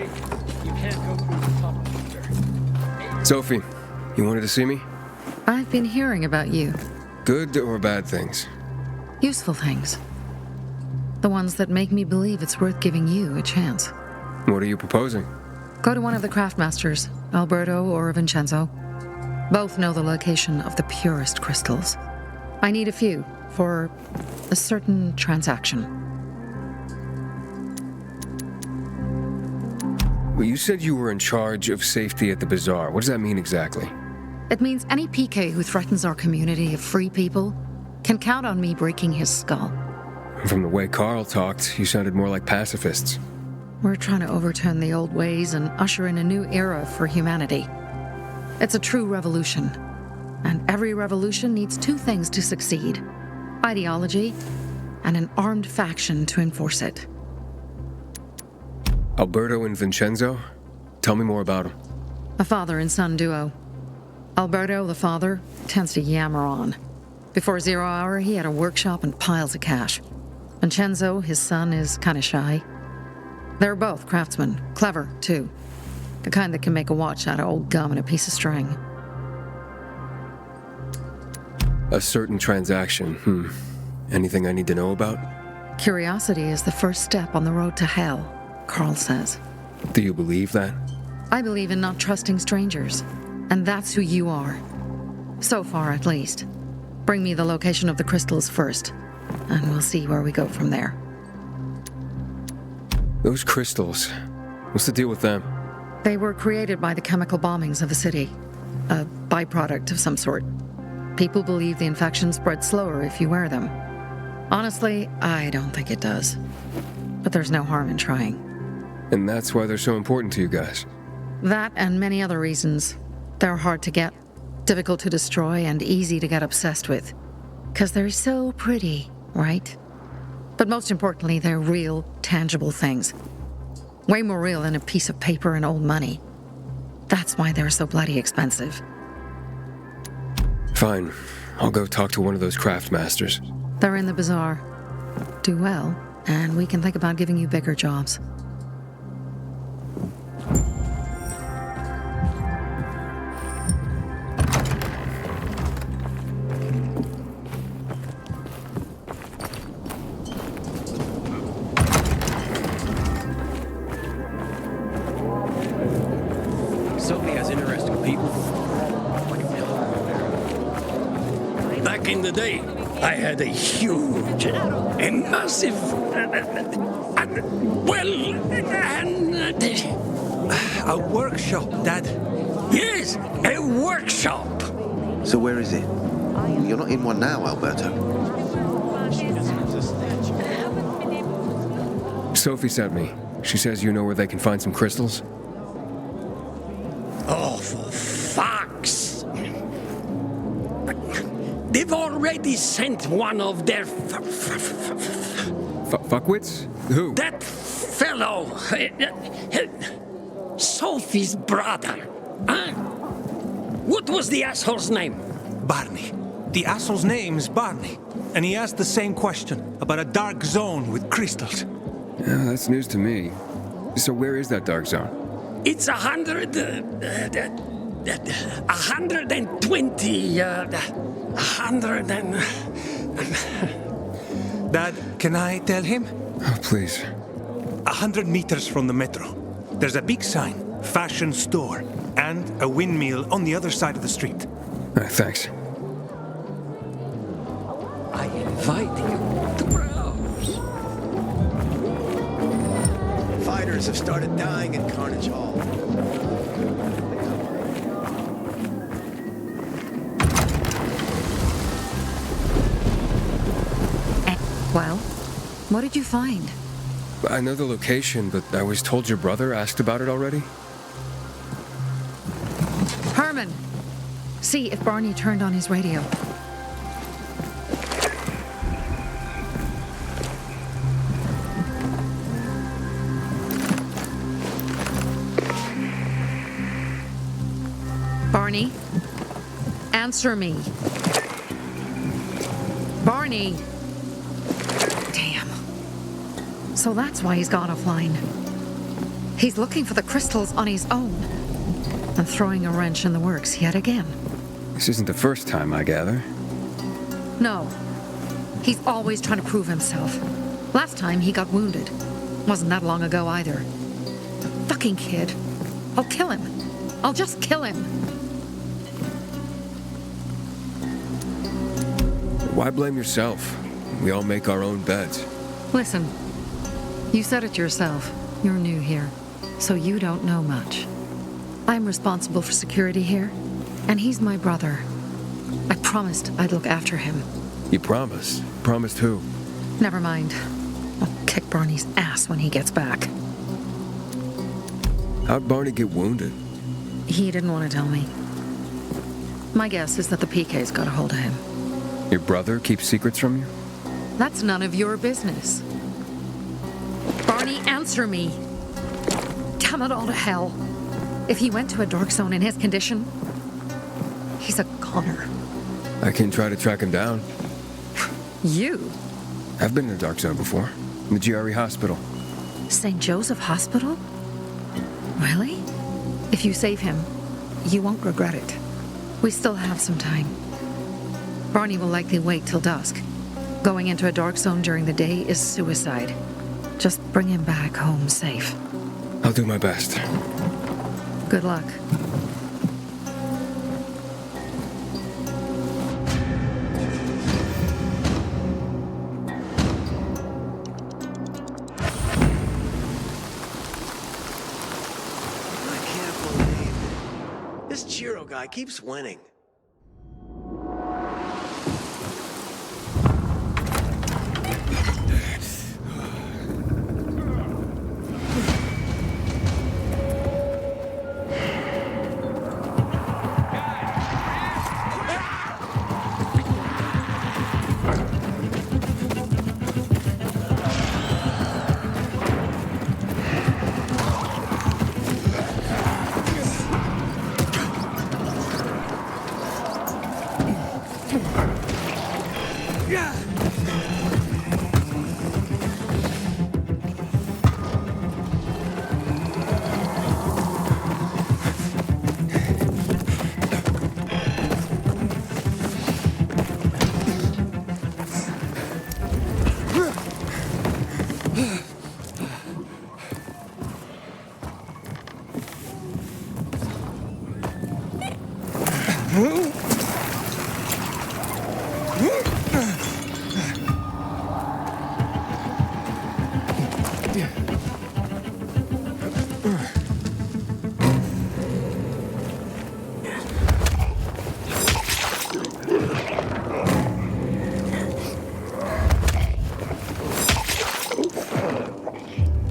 gate. You can't go through the tunnel either. Sophie, you wanted to see me? I've been hearing about you. Good or bad things? Useful things. The ones that make me believe it's worth giving you a chance. What are you proposing? Go to one of the craftmasters, Alberto or Vincenzo. Both know the location of the purest crystals. I need a few for a certain transaction. Well, you said you were in charge of safety at the bazaar. What does that mean exactly? It means any PK who threatens our community of free people can count on me breaking his skull. From the way Carl talked, you sounded more like pacifists. We're trying to overturn the old ways and usher in a new era for humanity. It's a true revolution. And every revolution needs two things to succeed: ideology and an armed faction to enforce it. Alberto and Vincenzo? Tell me more about them. A father and son duo. Alberto, the father, tends to yammer on. Before 0 hour, he had a workshop and piles of cash. Vincenzo, his son, is kind of shy. They're both craftsmen, clever, too. The kind that can make a watch out of old gum and a piece of string. A certain transaction, Anything I need to know about? Curiosity is the first step on the road to hell, Carl says. Do you believe that? I believe in not trusting strangers, and that's who you are. So far, at least. Bring me the location of the crystals first, and we'll see where we go from there. Those crystals, what's the deal with them? They were created by the chemical bombings of the city, a byproduct of some sort. People believe the infection spreads slower if you wear them. Honestly, I don't think it does. But there's no harm in trying. And that's why they're so important to you guys. That and many other reasons. They're hard to get, difficult to destroy, and easy to get obsessed with. 'Cause they're so pretty, right? But most importantly, they're real, tangible things. Way more real than a piece of paper and old money. That's why they're so bloody expensive. Fine. I'll go talk to one of those craft masters. They're in the bazaar. Do well, and we can think about giving you bigger jobs. Sophie has interesting people. Back in the day, I had a huge, a massive, A workshop, Dad. yes, a workshop. So where is it? You're not in one now, Alberto. Sophie sent me. She says you know where they can find some crystals? Oh, for fuck's! They've already sent one of their Fuckwits? Who? that fellow, Sophie's brother. Huh? What was the asshole's name? Barney. The asshole's name's Barney. And he asked the same question about a dark zone with crystals. Yeah, that's news to me. So where is that dark zone? It's 120, 100 and... Dad, can I tell him? Oh, please. 100 meters from the metro. There's a big sign, fashion store, and a windmill on the other side of the street. Thanks. I invite you to browse. Fighters have started dying in Carnage Hall. Well, what did you find? I know the location, but I was told your brother asked about it already? Herman! See if Barney turned on his radio. Barney? Answer me. Barney! Damn. So that's why he's gone offline. He's looking for the crystals on his own and throwing a wrench in the works yet again. This isn't the first time, I gather. No. He's always trying to prove himself. Last time he got wounded. Wasn't that long ago either. The fucking kid. I'll kill him. I'll just kill him. Why blame yourself? We all make our own beds. Listen, you said it yourself. You're new here, so you don't know much. I'm responsible for security here, and he's my brother. I promised I'd look after him. You promised? Promised who? Never mind. I'll kick Barney's ass when he gets back. How'd Barney get wounded? He didn't want to tell me. My guess is that the PK's got a hold of him. Your brother keeps secrets from you? That's none of your business. Barney, answer me. Damn it all to hell. If he went to a dark zone in his condition, he's a goner. I can try to track him down. You? I've been in a dark zone before. In the GRE hospital. St. Joseph Hospital? Really? If you save him, you won't regret it. We still have some time. Barney will likely wait till dusk. Going into a dark zone during the day is suicide. Just bring him back home safe. I'll do my best. Good luck. I can't believe it. This Chiro guy keeps winning.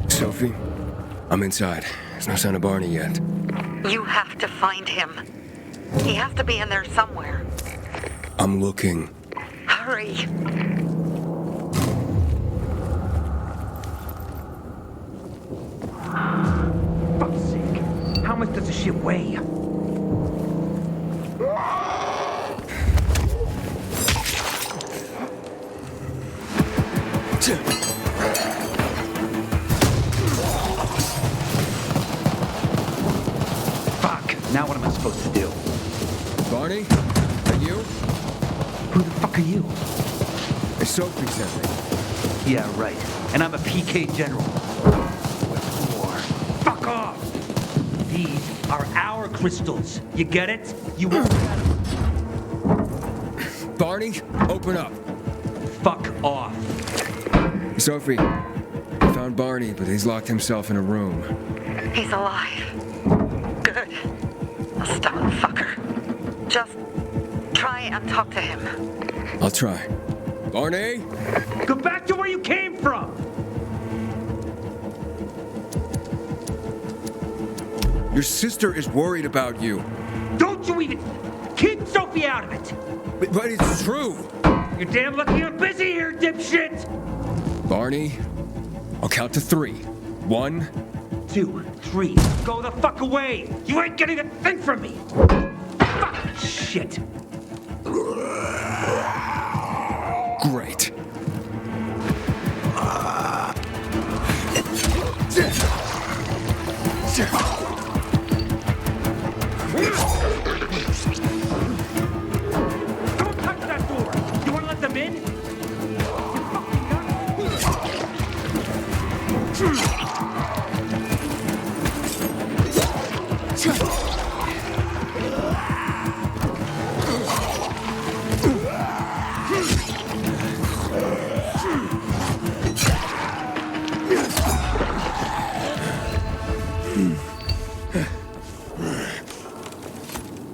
Sophie, I'm inside. There's no sign of Barney yet. You have to find him. He has to be in there somewhere. I'm looking. Hurry. Fuck's sake. How much does this shit weigh? Fuck. Now what am I supposed to do? Barney? Are you? Who the fuck are you? It's Sophie sent me. Yeah, right. And I'm a PK general. What for? Fuck off! These are our crystals. You get it? You won't get them. Barney, open up. Fuck off. Sophie, I found Barney, but he's locked himself in a room. He's alive. Good. A stubborn fucker. Just try and talk to him. I'll try. Barney? Go back to where you came from! Your sister is worried about you. Don't you even... Keep Sophie out of it! But it's true. You're damn lucky I'm busy here, dipshit! Barney, I'll count to 3. 1, 2, 3. Go the fuck away! You ain't getting a thing from me! Fuck shit! great. Don't touch that door! You wanna let them in?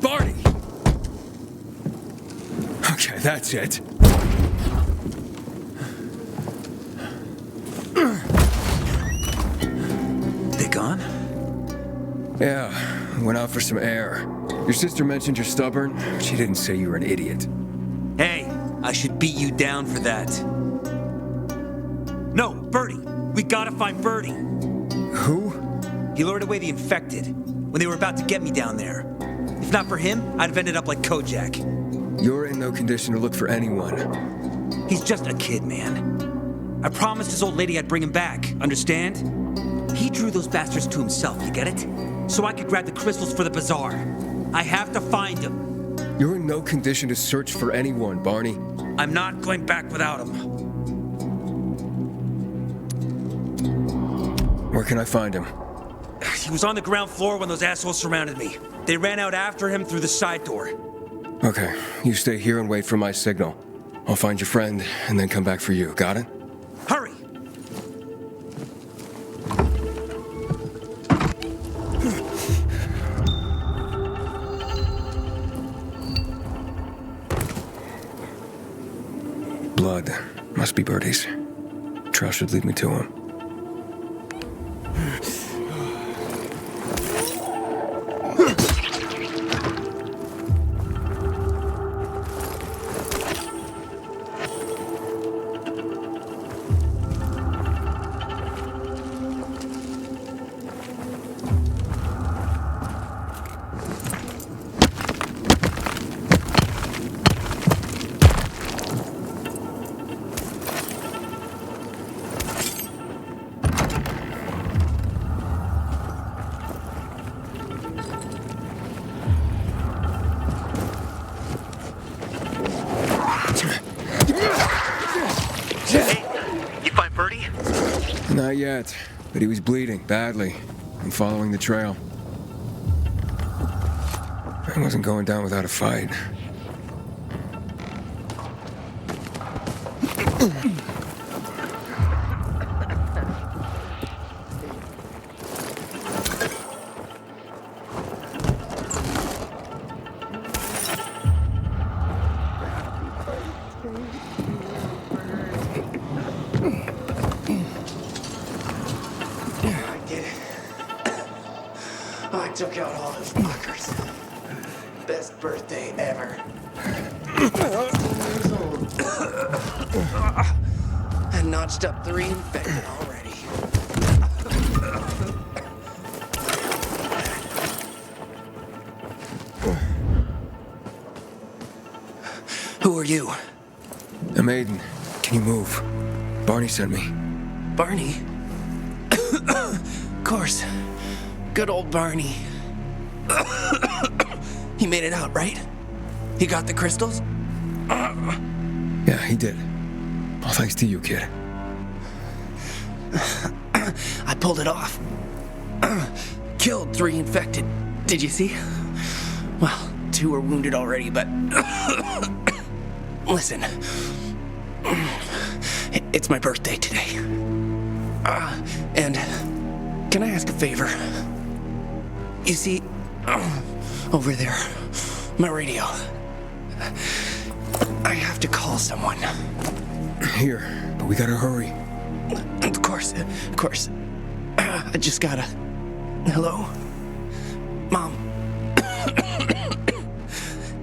Barney! Okay, that's it. They gone? Yeah, went out for some air. Your sister mentioned you're stubborn. She didn't say you were an idiot. Hey, I should beat you down for that. No, Birdie. We gotta find Birdie. Who? He lured away the infected when they were about to get me down there. If not for him, I'd have ended up like Kojak. You're in no condition to look for anyone. He's just a kid, man. I promised his old lady I'd bring him back, understand? He drew those bastards to himself, you get it? So I could grab the crystals for the bazaar. I have to find him. You're in no condition to search for anyone, Barney. I'm not going back without him. Where can I find him? He was on the ground floor when those assholes surrounded me. They ran out after him through the side door. Okay, you stay here and wait for my signal. I'll find your friend and then come back for you. Got it? Hurry! Blood. Must be Birdie's. Trail should lead me to him. Not yet, but he was bleeding badly. I'm following the trail. I wasn't going down without a fight. I took out all those fuckers. Best birthday ever. I notched up 3 infected already. Who are you? I'm Aiden. Can you move? Barney sent me. Barney? Of course. Good old Barney. He made it out, right? He got the crystals? Yeah, he did. All thanks to you, kid. I pulled it off. Killed 3 infected. Did you see? Well, 2 are wounded already, but... Listen. It's my birthday today. And can I ask a favor? You see, over there, my radio. I have to call someone. Here, but we gotta hurry. Of course. I just gotta... Hello? Mom?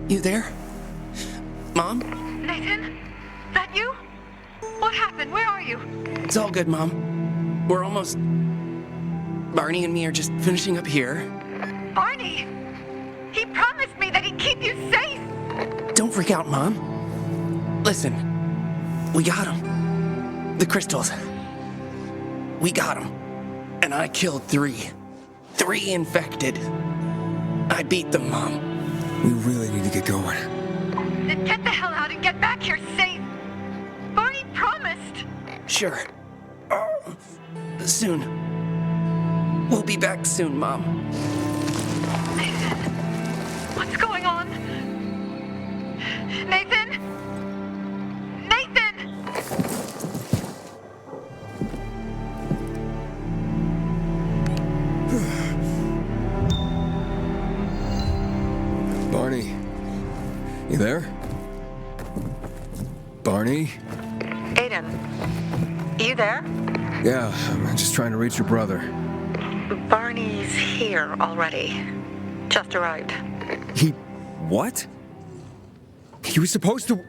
You there? Mom? Nathan? That you? What happened? Where are you? It's all good, Mom. We're almost... Barney and me are just finishing up here. Barney! He promised me that he'd keep you safe! Don't freak out, Mom. Listen, we got him. The crystals. We got him. And I killed 3. 3 infected. I beat them, Mom. We really need to get going. Then get the hell out and get back here safe. Barney promised. Sure. Soon. We'll be back soon, Mom. Nathan, what's going on? Nathan? Nathan! Barney, you there? Barney? Aiden, you there? Yeah, I'm just trying to reach your brother. Barney's here already. Just arrived. He... what? He was supposed to...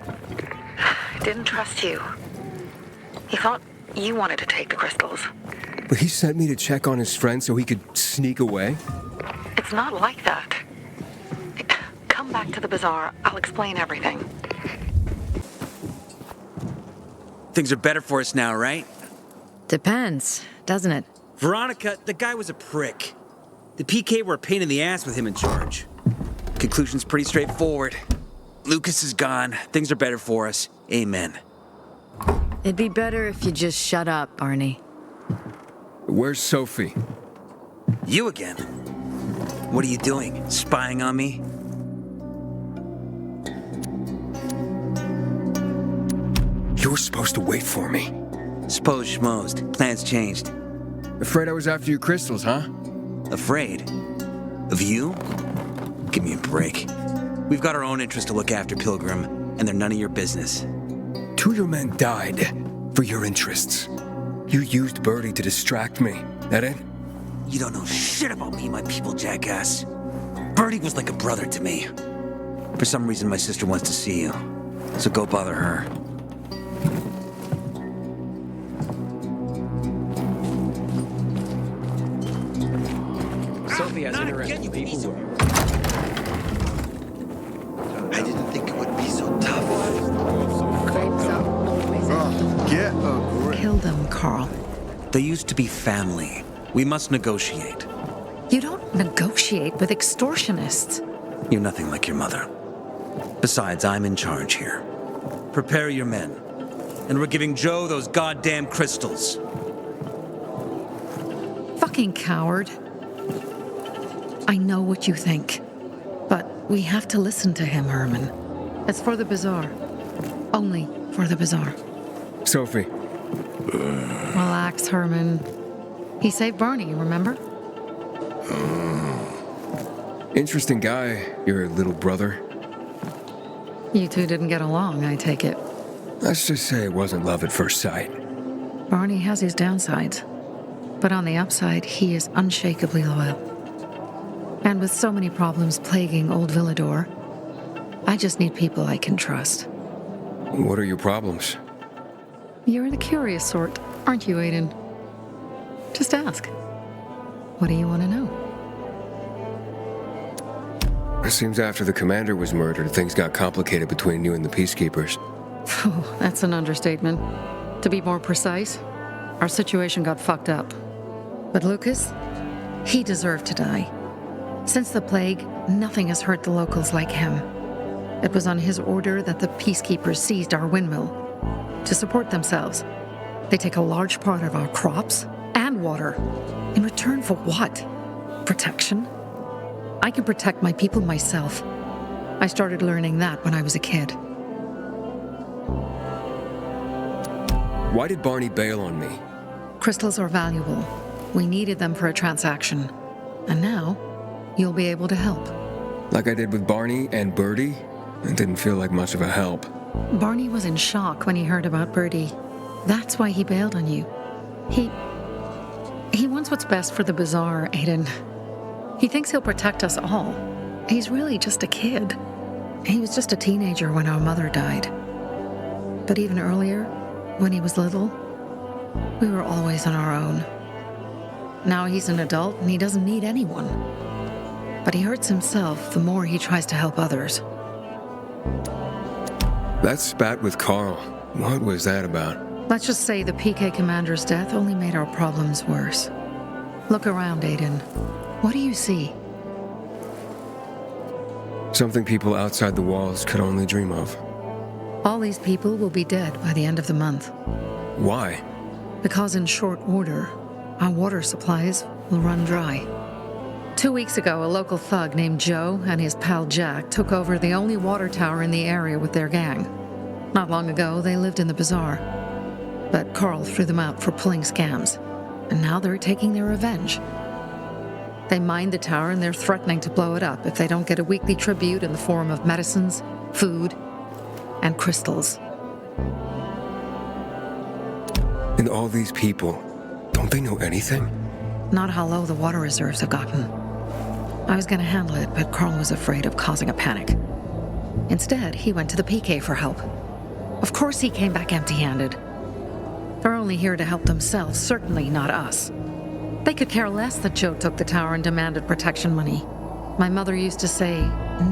Didn't trust you. He thought you wanted to take the crystals. But he sent me to check on his friend so he could sneak away? It's not like that. Come back to the bazaar. I'll explain everything. Things are better for us now, right? Depends, doesn't it? Veronica, the guy was a prick. The PK were a pain in the ass with him in charge. Conclusion's pretty straightforward. Lucas is gone. Things are better for us. Amen. It'd be better if you just shut up, Barney. Where's Sophie? You again? What are you doing? Spying on me? You were supposed to wait for me. Suppose schmozed. Plans changed. Afraid I was after your crystals, huh? Afraid? Of you? Give me a break. We've got our own interests to look after, Pilgrim, and they're none of your business. 2 of your men died for your interests. You used Birdie to distract me. That it? You don't know shit about me, my people, jackass. Birdie was like a brother to me. For some reason, my sister wants to see you. So go bother her. Sophie has interesting people who... I didn't think it would be so tough. Get a grip. Kill them, Carl. They used to be family. We must negotiate. You don't negotiate with extortionists. You're nothing like your mother. Besides, I'm in charge here. Prepare your men. And we're giving Joe those goddamn crystals. Fucking coward. I know what you think. But we have to listen to him, Herman. It's for the bazaar. Only for the bazaar. Sophie. Relax, Herman. He saved Barney, remember? Interesting guy, your little brother. You two didn't get along, I take it. Let's just say it wasn't love at first sight. Barney has his downsides. But on the upside, he is unshakably loyal. And with so many problems plaguing old Villador, I just need people I can trust. What are your problems? You're the curious sort, aren't you, Aiden? Just ask. What do you want to know? It seems after the commander was murdered, things got complicated between you and the peacekeepers. Oh, that's an understatement. To be more precise, our situation got fucked up. But Lucas, he deserved to die. Since the plague, nothing has hurt the locals like him. It was on his order that the peacekeepers seized our windmill. To support themselves, they take a large part of our crops and water. In return for what? Protection? I can protect my people myself. I started learning that when I was a kid. Why did Barney bail on me? Crystals are valuable. We needed them for a transaction. And now, you'll be able to help. Like I did with Barney and Birdie? It didn't feel like much of a help. Barney was in shock when he heard about Birdie. That's why he bailed on you. He wants what's best for the bazaar, Aiden. He thinks he'll protect us all. He's really just a kid. He was just a teenager when our mother died. But even earlier, when he was little, we were always on our own. Now he's an adult and he doesn't need anyone. But he hurts himself the more he tries to help others. That spat with Carl, what was that about? Let's just say the PK commander's death only made our problems worse. Look around, Aiden. What do you see? Something people outside the walls could only dream of. All these people will be dead by the end of the month. Why? Because in short order, our water supplies will run dry. 2 weeks ago, a local thug named Joe and his pal Jack took over the only water tower in the area with their gang. Not long ago, they lived in the bazaar. But Carl threw them out for pulling scams. And now they're taking their revenge. They mined the tower and they're threatening to blow it up if they don't get a weekly tribute in the form of medicines, food, and crystals. And all these people, don't they know anything? Not how low the water reserves have gotten. I was going to handle it, but Carl was afraid of causing a panic. Instead, he went to the PK for help. Of course he came back empty-handed. They're only here to help themselves, certainly not us. They could care less that Joe took the tower and demanded protection money. My mother used to say,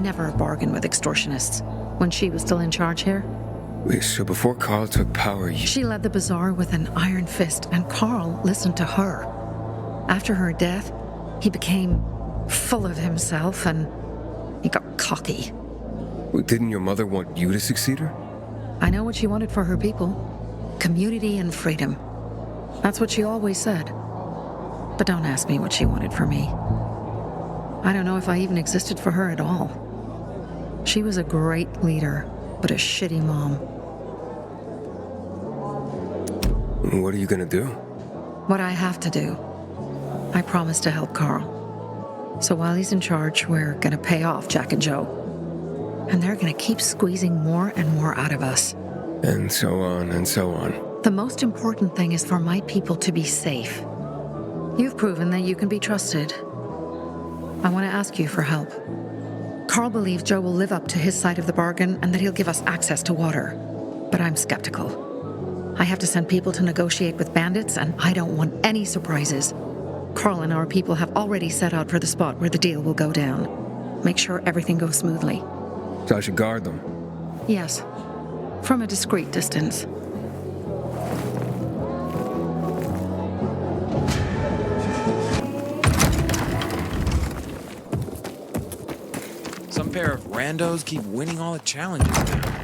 never bargain with extortionists, when she was still in charge here. Wait, so before Carl took power, She led the bazaar with an iron fist, and Carl listened to her. After her death, he became full of himself, and he got cocky. Wait, didn't your mother want you to succeed her? I know what she wanted for her people. Community and freedom. That's what she always said. But don't ask me what she wanted for me. I don't know if I even existed for her at all. She was a great leader, but a shitty mom. What are you gonna do? What I have to do. I promised to help Carl. So while he's in charge, we're gonna pay off Jack and Joe. And they're gonna keep squeezing more and more out of us. And so on and so on. The most important thing is for my people to be safe. You've proven that you can be trusted. I want to ask you for help. Carl believes Joe will live up to his side of the bargain and that he'll give us access to water. But I'm skeptical. I have to send people to negotiate with bandits, and I don't want any surprises. Carl and our people have already set out for the spot where the deal will go down. Make sure everything goes smoothly. So I should guard them? Yes. From a discreet distance. Some pair of randos keep winning all the challenges now.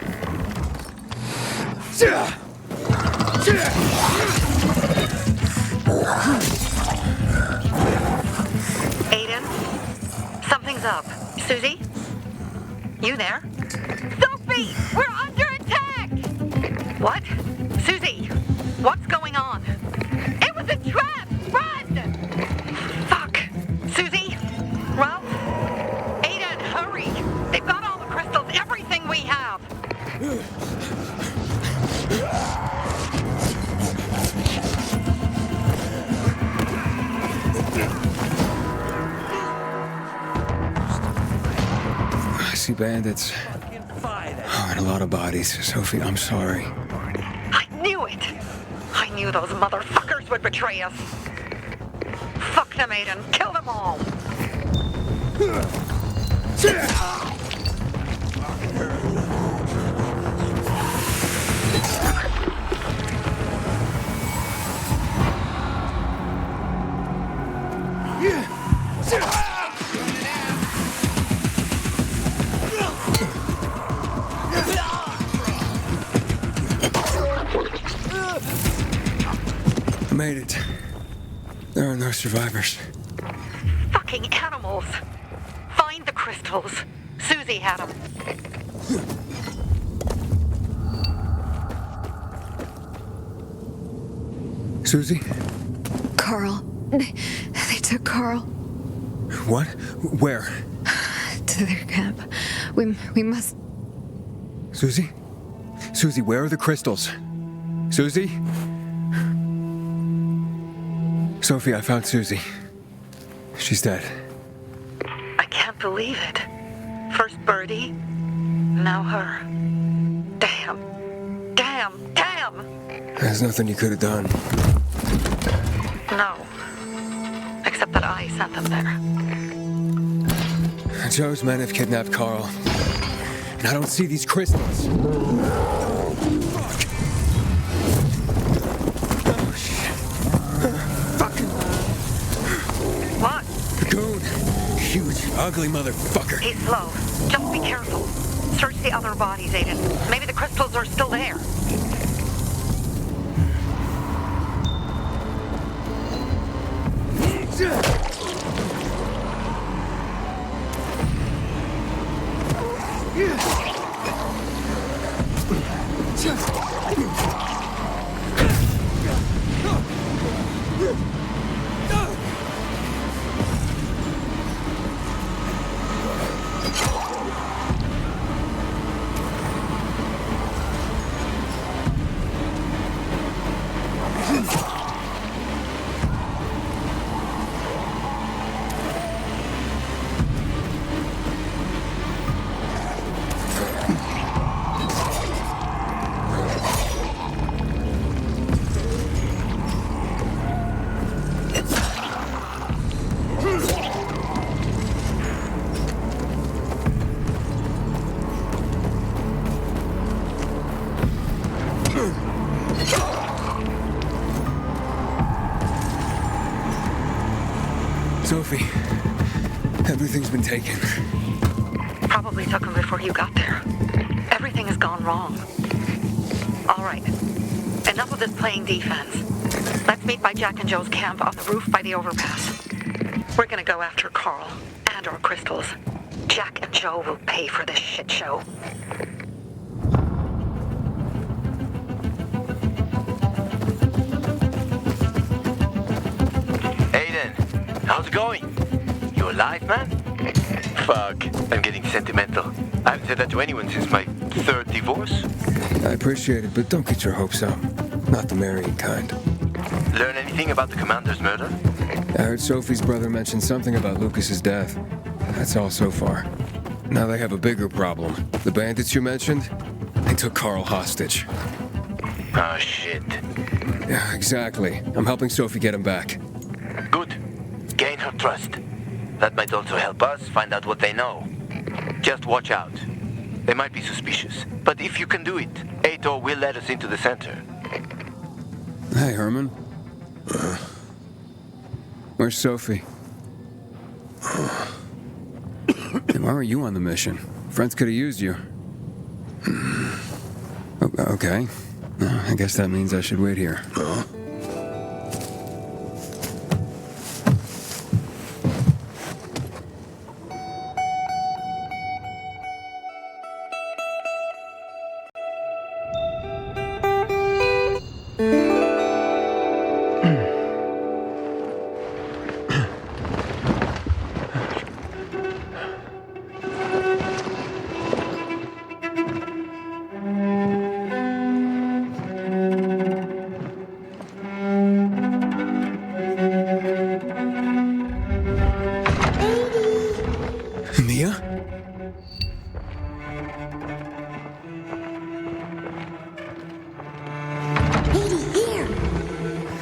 Aiden? Something's up. Susie? You there? Sophie! We're under attack! What? Susie! What's going on? It was a trap! Run! Fuck! Susie? Ralph? Aiden, hurry! They've got all the crystals, everything we have! I see bandits. Oh, and a lot of bodies. Sophie, I'm sorry. I knew it! I knew those motherfuckers would betray us! Fuck them, Aiden! Kill them all! Made it. There are no survivors. Fucking animals! Find the crystals. Susie had them. Susie? Carl. They took Carl. What? Where? To their camp. We must... Susie? Susie, where are the crystals? Susie? Sophie, I found Susie. She's dead. I can't believe it. First Birdie, now her. Damn. Damn. Damn! There's nothing you could have done. No. Except that I sent them there. Joe's men have kidnapped Carl. And I don't see these crystals. Fuck! Oh, shit. Fuck! What? Goon. Huge, ugly motherfucker. He's slow. Just be careful. Search the other bodies, Aiden. Maybe the crystals are still there. Sophie, everything's been taken. Probably took them before you got there. Everything has gone wrong. All right. Enough of this playing defense. Let's meet by Jack and Joe's camp on the roof by the overpass. We're gonna go after Carl and our crystals. Jack and Joe will pay for this shit show. How's it going? You alive, man? Fuck, I'm getting sentimental. I haven't said that to anyone since my third divorce. I appreciate it, but don't get your hopes up. Not the marrying kind. Learn anything about the commander's murder? I heard Sophie's brother mention something about Lucas's death. That's all so far. Now they have a bigger problem. The bandits you mentioned, they took Carl hostage. Oh, shit. Yeah, exactly. I'm helping Sophie get him back. Good. Gain her trust. That might also help us find out what they know. Just watch out. They might be suspicious. But if you can do it, Aito will let us into the center. Hey, Herman. Where's Sophie? Hey, why were you on the mission? Friends could have used you. Okay. I guess that means I should wait here.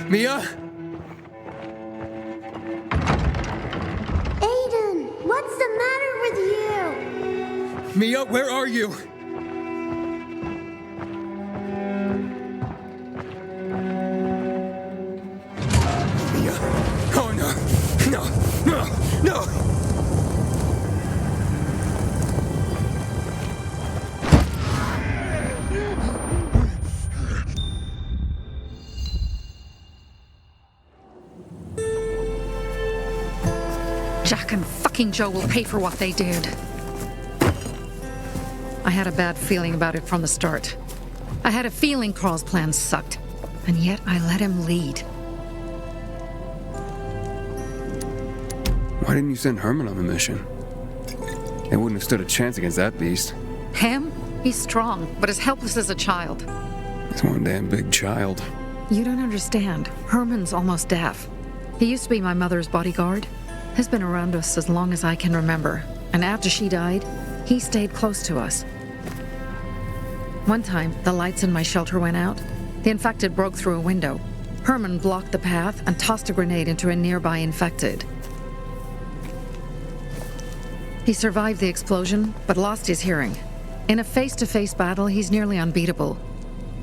Mia? Aiden, what's the matter with you? Mia, where are you? Mia. Oh, no. No. No. No. Jack and fucking Joe will pay for what they did. I had a bad feeling about it from the start. I had a feeling Carl's plan sucked, and yet I let him lead. Why didn't you send Herman on the mission? They wouldn't have stood a chance against that beast. Him? He's strong, but as helpless as a child. He's one damn big child. You don't understand. Herman's almost deaf. He used to be my mother's bodyguard. He's been around us as long as I can remember, and after she died, he stayed close to us. One time, the lights in my shelter went out. The infected broke through a window. Herman blocked the path and tossed a grenade into a nearby infected. He survived the explosion, but lost his hearing. In a face-to-face battle, he's nearly unbeatable.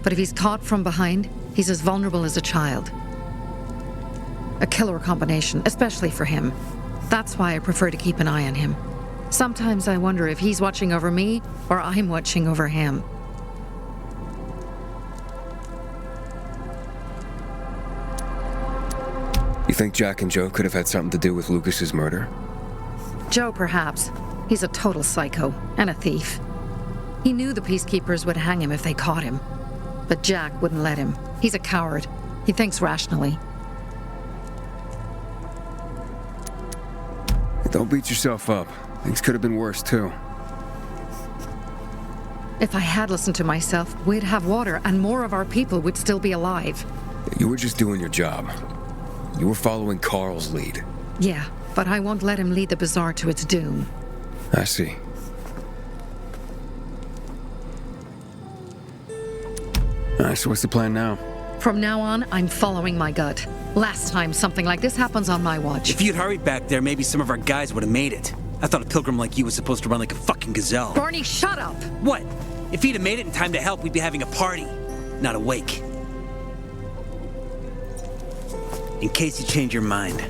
But if he's caught from behind, he's as vulnerable as a child. A killer combination, especially for him. That's why I prefer to keep an eye on him. Sometimes I wonder if he's watching over me or I'm watching over him. You think Jack and Joe could have had something to do with Lucas's murder? Joe, perhaps. He's a total psycho and a thief. He knew the peacekeepers would hang him if they caught him. But Jack wouldn't let him. He's a coward. He thinks rationally. Don't beat yourself up. Things could have been worse, too. If I had listened to myself, we'd have water and more of our people would still be alive. You were just doing your job. You were following Carl's lead. Yeah, but I won't let him lead the bazaar to its doom. I see. Alright, so what's the plan now? From now on, I'm following my gut. Last time something like this happens on my watch. If you'd hurried back there, maybe some of our guys would have made it. I thought a pilgrim like you was supposed to run like a fucking gazelle. Barney, shut up! What? If he'd have made it in time to help, we'd be having a party, not a wake. In case you change your mind.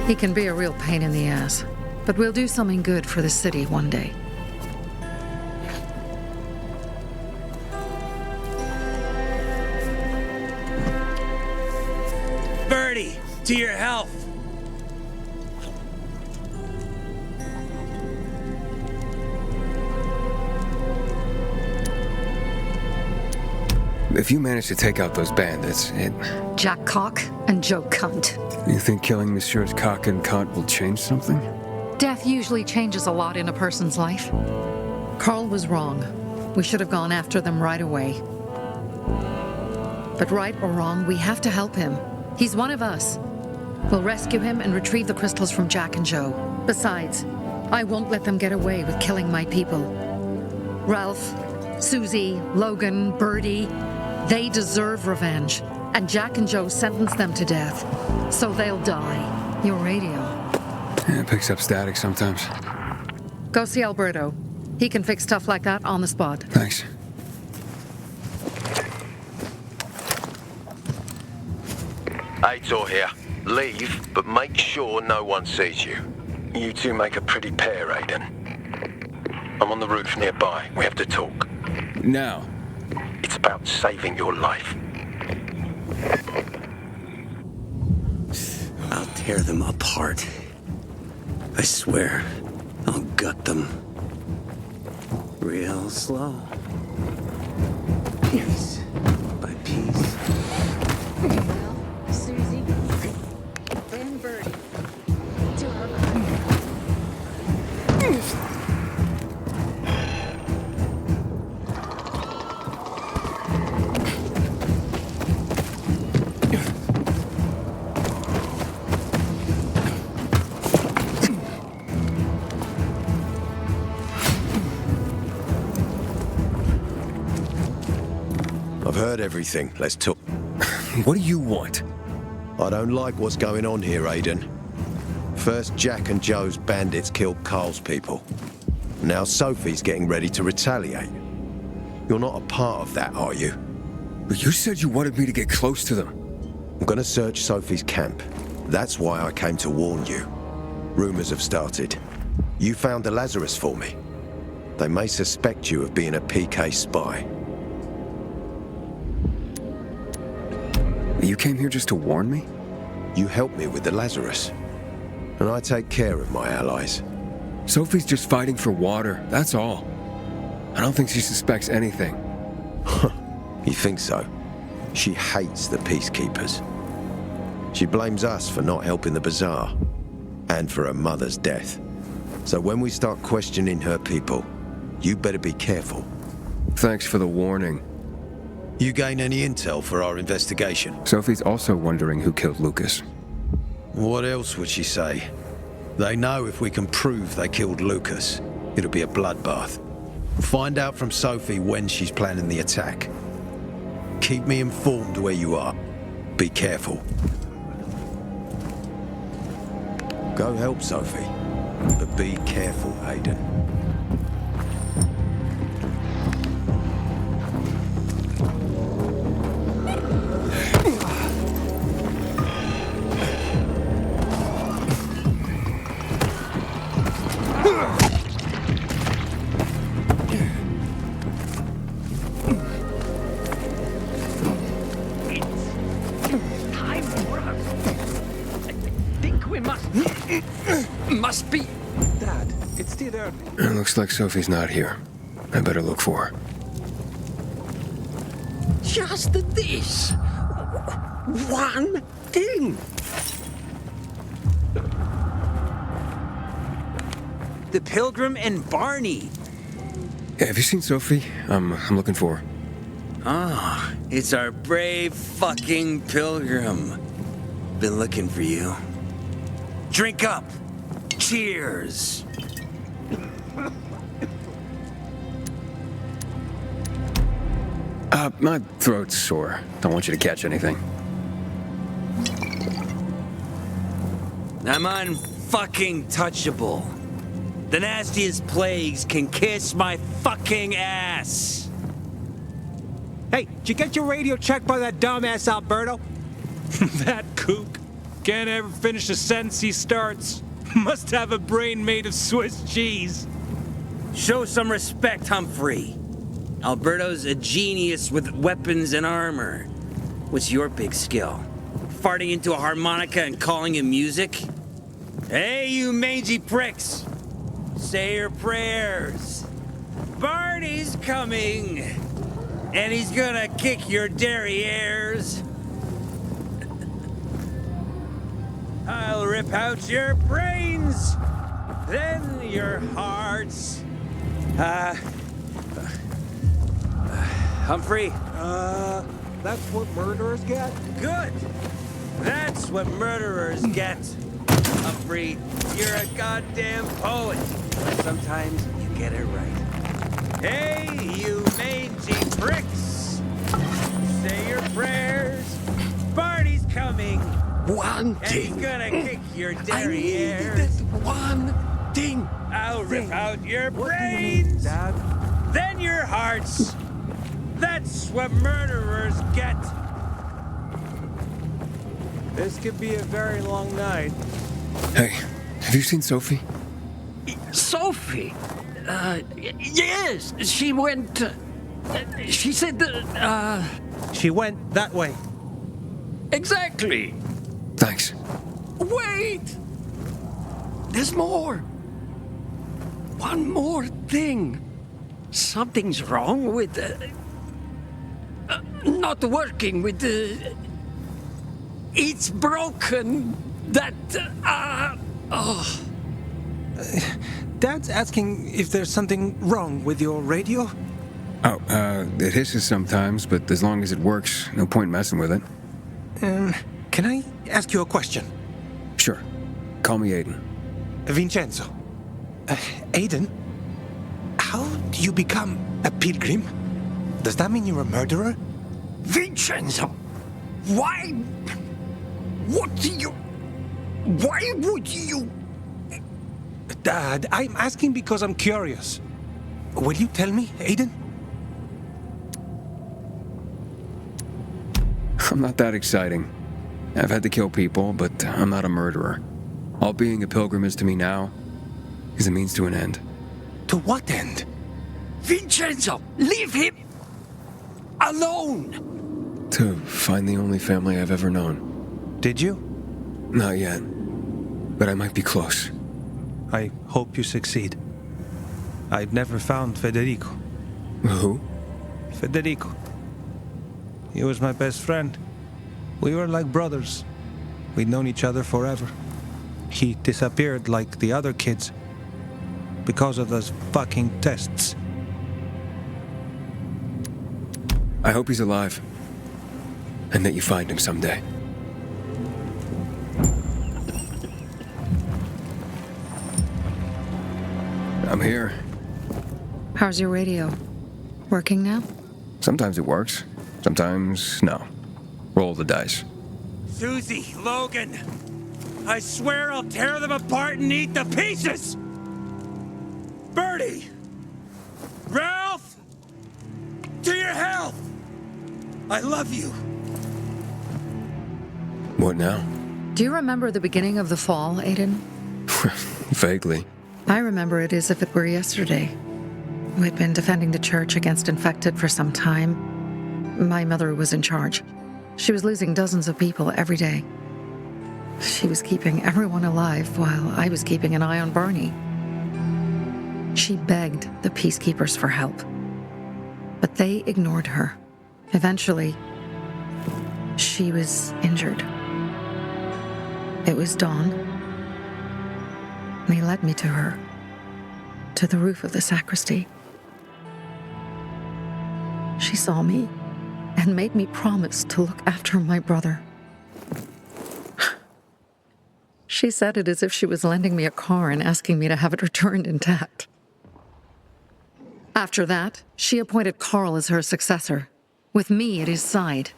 He can be a real pain in the ass, but we'll do something good for the city one day. Birdie, to your health. If you manage to take out those bandits, Jack Cock and Joe Cunt. You think killing Messieurs Cock and Cunt will change something? Death usually changes a lot in a person's life. Carl was wrong. We should have gone after them right away. But right or wrong, we have to help him. He's one of us. We'll rescue him and retrieve the crystals from Jack and Joe. Besides, I won't let them get away with killing my people. Ralph, Susie, Logan, Birdie, they deserve revenge. And Jack and Joe sentenced them to death. So they'll die. Your radio. Yeah, it picks up static sometimes. Go see Alberto. He can fix stuff like that on the spot. Thanks. Aitor here. Leave, but make sure no one sees you. You two make a pretty pair, Aiden. I'm on the roof nearby. We have to talk. Now. It's about saving your life. I'll tear them apart. I swear, I'll gut them. Real slow. Piece by piece. Well, Susie, then Birdie. To I've heard everything. Let's talk. What do you want? I don't like what's going on here, Aiden. First, Jack and Joe's bandits killed Carl's people. Now Sophie's getting ready to retaliate. You're not a part of that, are you? But you said you wanted me to get close to them. I'm gonna search Sophie's camp. That's why I came to warn you. Rumors have started. You found the Lazarus for me. They may suspect you of being a PK spy. You came here just to warn me? You helped me with the Lazarus. And I take care of my allies. Sophie's just fighting for water, that's all. I don't think she suspects anything. You think so? She hates the peacekeepers. She blames us for not helping the bazaar. And for her mother's death. So when we start questioning her people, you better be careful. Thanks for the warning. You gain any intel for our investigation? Sophie's also wondering who killed Lucas. What else would she say? They know if we can prove they killed Lucas, it'll be a bloodbath. Find out from Sophie when she's planning the attack. Keep me informed where you are. Be careful. Go help Sophie, but be careful, Aiden. We must be... Dad, it's still early. It looks like Sophie's not here. I better look for her. Just this. One thing. The Pilgrim and Barney. Have you seen Sophie? I'm looking for her. Ah, it's our brave fucking Pilgrim. Been looking for you. Drink up. Cheers. My throat's sore. Don't want you to catch anything. I'm unfucking touchable. The nastiest plagues can kiss my fucking ass. Hey, did you get your radio checked by that dumbass Alberto? That kook can't ever finish a sentence he starts. Must have a brain made of Swiss cheese. Show some respect, Humphrey. Alberto's a genius with weapons and armor. What's your big skill? Farting into a harmonica and calling it music? Hey, you mangy pricks! Say your prayers. Barney's coming! And he's gonna kick your derrieres. I'll rip out your brains, then your hearts. Humphrey? That's what murderers get? Good. That's what murderers get. Humphrey, you're a goddamn poet. Sometimes you get it right. Hey, you mangy pricks! Say your prayers. Barney's coming. One and he's thing. gonna kick your I needed derrieres. one thing. I'll rip out your What do you mean, brains, Dad? then your hearts. That's what murderers get. This could be a very long night. Hey, have you seen Sophie? Sophie? Yes, she went... she said that, She went that way. Exactly. Thanks. Wait! There's more. One more thing. Something's wrong with not working with the... It's broken. That, oh. Dad's asking if there's something wrong with your radio? Oh, it hisses sometimes, but as long as it works, no point messing with it. Can I ask you a question? Sure. Call me Aiden. Vincenzo. Aiden? How do you become a pilgrim? Does that mean you're a murderer? Vincenzo! Why? What do you... Why would you... Dad, I'm asking because I'm curious. Will you tell me, Aiden? I'm not that exciting. I've had to kill people, but I'm not a murderer. All being a pilgrim is to me now is a means to an end. To what end? Vincenzo, leave him alone! To find the only family I've ever known. Did you? Not yet, but I might be close. I hope you succeed. I've never found Federico. Who? Federico. He was my best friend. We were like brothers. We'd known each other forever. He disappeared like the other kids because of those fucking tests. I hope he's alive. And that you find him someday. I'm here. How's your radio? Working now? Sometimes it works. Sometimes, no. Roll the dice. Susie, Logan, I swear I'll tear them apart and eat the pieces! Bertie! Ralph! To your health! I love you! What now? Do you remember the beginning of the fall, Aiden? Vaguely. I remember it as if it were yesterday. We'd been defending the church against infected for some time. My mother was in charge. She was losing dozens of people every day. She was keeping everyone alive while I was keeping an eye on Barney. She begged the peacekeepers for help, but they ignored her. Eventually, she was injured. It was dawn. They led me to her, to the roof of the sacristy. She saw me and made me promise to look after my brother. She said it as if she was lending me a car and asking me to have it returned intact. After that, she appointed Carl as her successor, with me at his side.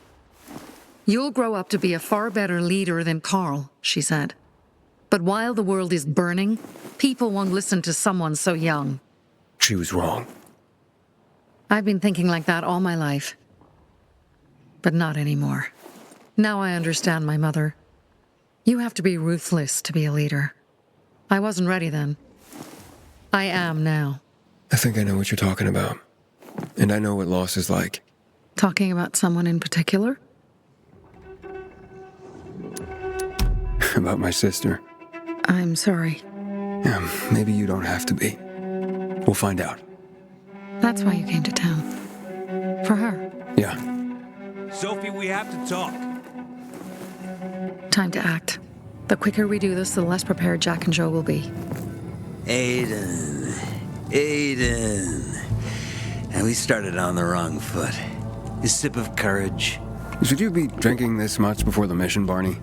You'll grow up to be a far better leader than Carl, she said. But while the world is burning, people won't listen to someone so young. She was wrong. I've been thinking like that all my life. But not anymore. Now I understand my mother. You have to be ruthless to be a leader. I wasn't ready then. I am now. I think I know what you're talking about. And I know what loss is like. Talking about someone in particular? About my sister. I'm sorry. Yeah, maybe you don't have to be. We'll find out. That's why you came to town. For her. Yeah. Sophie, we have to talk. Time to act. The quicker we do this, the less prepared Jack and Joe will be. Aiden. And we started on the wrong foot. A sip of courage. Should you be drinking this much before the mission, Barney?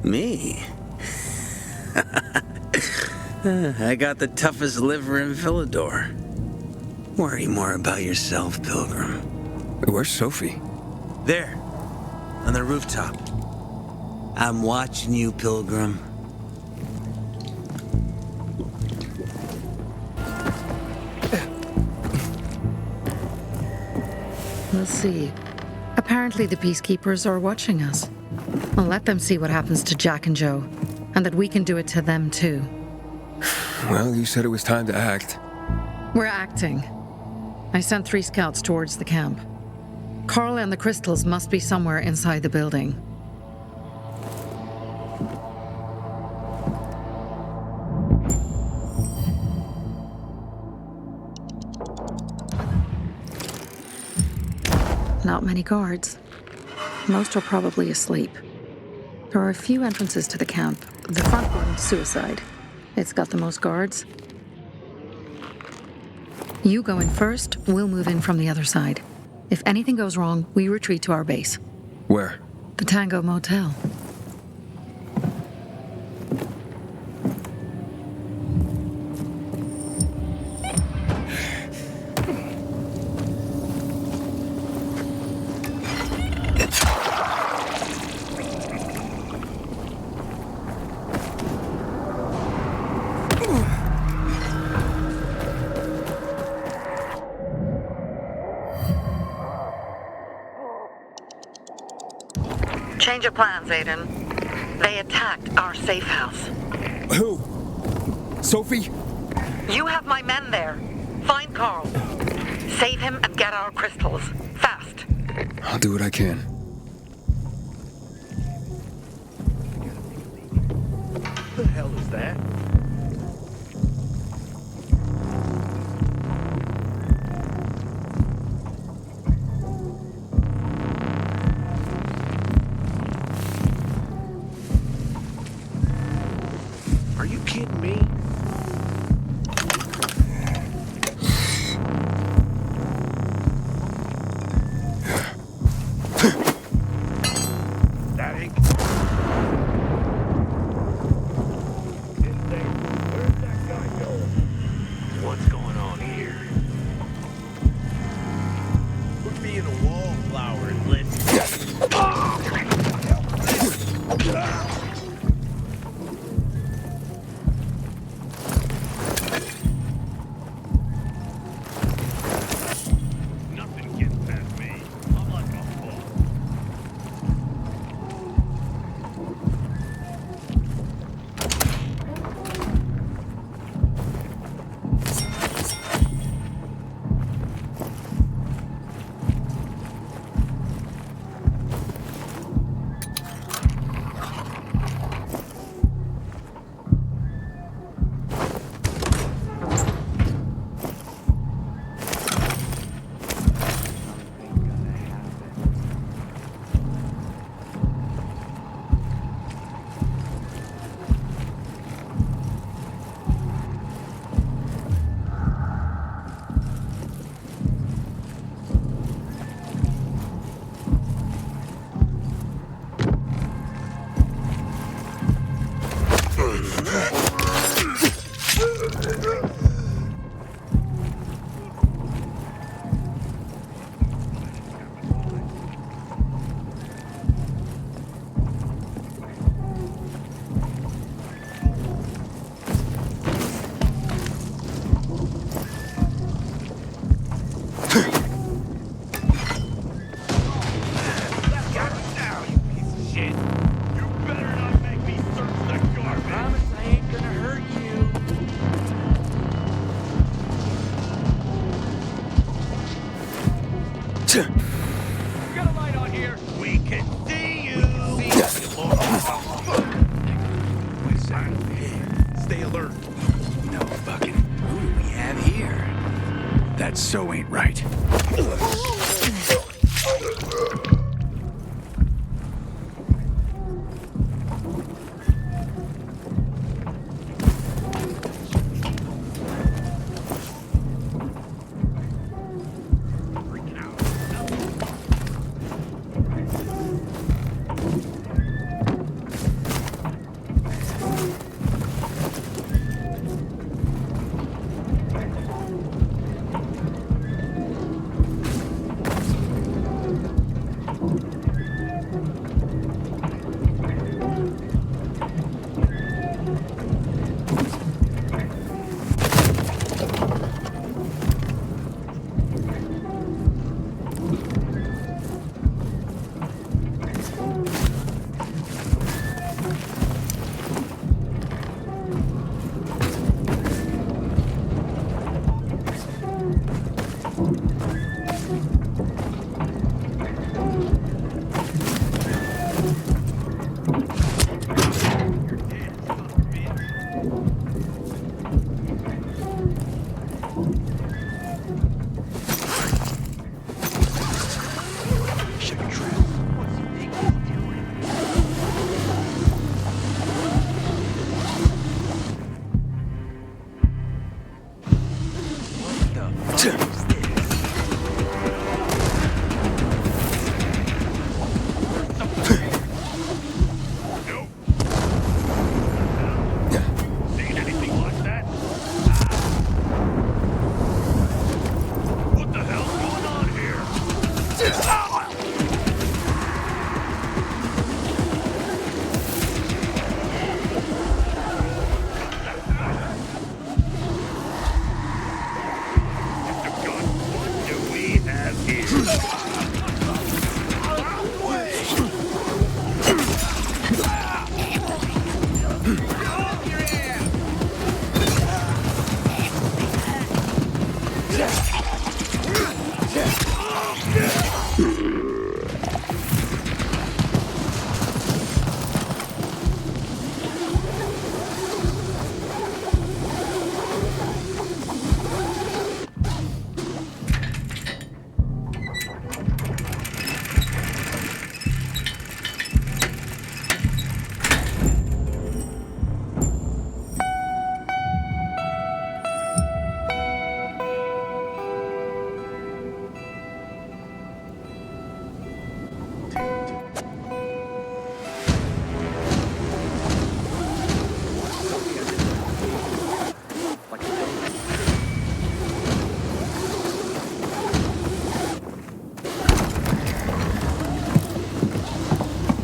Me? I got the toughest liver in Philidor. Worry more about yourself, Pilgrim. Where's Sophie? There, on the rooftop. I'm watching you, Pilgrim. Let's see. Apparently the peacekeepers are watching us. Well, let them see what happens to Jack and Joe, and that we can do it to them too. Well, you said it was time to act. We're acting. I sent 3 scouts towards the camp. Carl and the crystals must be somewhere inside the building. Not many guards. Most are probably asleep. There are a few entrances to the camp. The front one, suicide. It's got the most guards. You go in first, we'll move in from the other side. If anything goes wrong, we retreat to our base. Where? The Tango Motel. Change of plans, Aiden. They attacked our safe house. Who? Sophie? You have my men there. Find Carl. Save him and get our crystals. Fast. I'll do what I can. What the hell is that? Are you kidding me? That ain't... Where's that guy going? What's going on here? We're being a wallflower and lit. Nothing gets past me. I'm like a bull. so ain't right.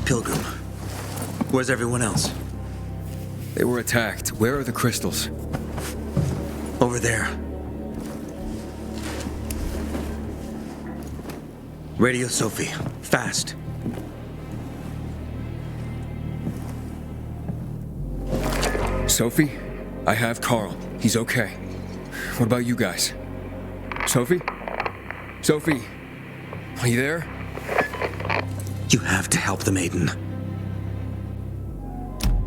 Pilgrim, where's everyone else? They were attacked. Where are the crystals? Over there. Radio Sophie, fast. Sophie? I have Carl. He's okay. What about you guys? Sophie? Sophie? Are you there? You have to help the maiden.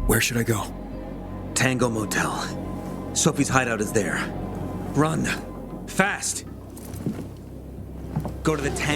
Where should I go? Tango Motel. Sophie's hideout is there. Run. Fast. Go to the Tango